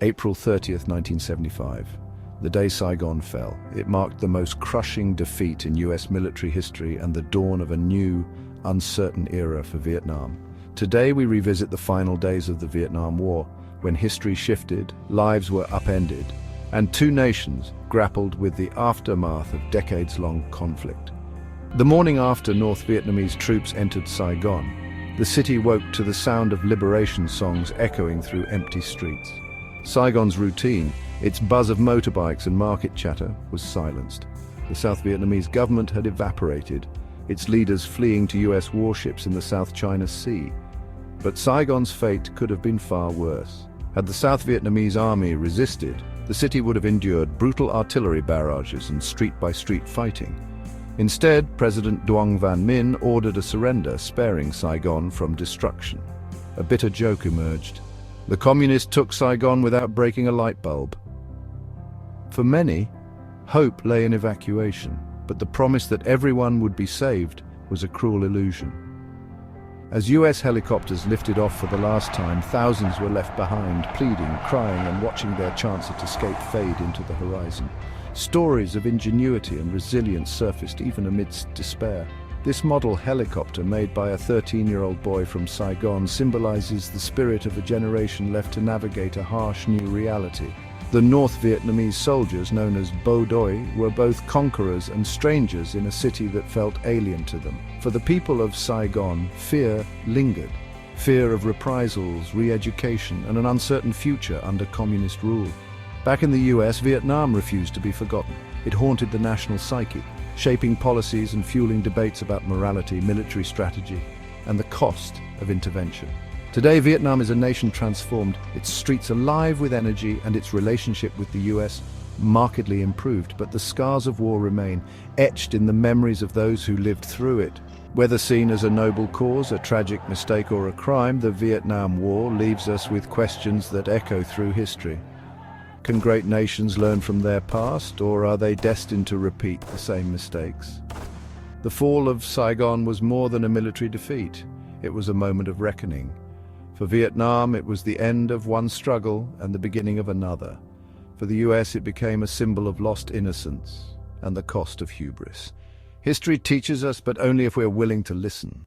April 30th, 1975. The day Saigon fell. It marked the most crushing defeat in US military history and the dawn of a new, uncertain era for Vietnam. Today we revisit the final days of the Vietnam War, when history shifted, lives were upended, and two nations grappled with the aftermath of decades-long conflict. The morning after North Vietnamese troops entered Saigon, the city woke to the sound of liberation songs echoing through empty streets. Saigon's routine, its buzz of motorbikes and market chatter, was silenced. The South Vietnamese government had evaporated, its leaders fleeing to US warships in the South China Sea. But Saigon's fate could have been far worse. Had the South Vietnamese army resisted, the city would have endured brutal artillery barrages and street-by-street fighting. Instead, President Duong Van Minh ordered a surrender, sparing Saigon from destruction. A bitter joke emerged. The communists took Saigon without breaking a light bulb. For many, hope lay in evacuation, but the promise that everyone would be saved was a cruel illusion. As US helicopters lifted off for the last time, thousands were left behind, pleading, crying, and watching their chance at escape fade into the horizon. Stories of ingenuity and resilience surfaced even amidst despair. This model helicopter, made by a 13-year-old boy from Saigon, symbolizes the spirit of a generation left to navigate a harsh new reality. The North Vietnamese soldiers, known as Bo Doi, were both conquerors and strangers in a city that felt alien to them. For the people of Saigon, fear lingered. Fear of reprisals, re-education, and an uncertain future under communist rule. Back in the US, Vietnam refused to be forgotten. It haunted the national psyche, shaping policies and fueling debates about morality, military strategy, and the cost of intervention. Today, Vietnam is a nation transformed, its streets alive with energy, and its relationship with the US markedly improved. But the scars of war remain, etched in the memories of those who lived through it. Whether seen as a noble cause, a tragic mistake, or a crime, the Vietnam War leaves us with questions that echo through history. Can great nations learn from their past, or are they destined to repeat the same mistakes? The fall of Saigon was more than a military defeat. It was a moment of reckoning. For Vietnam, it was the end of one struggle and the beginning of another. For the US, it became a symbol of lost innocence and the cost of hubris. History teaches us, but only if we're willing to listen.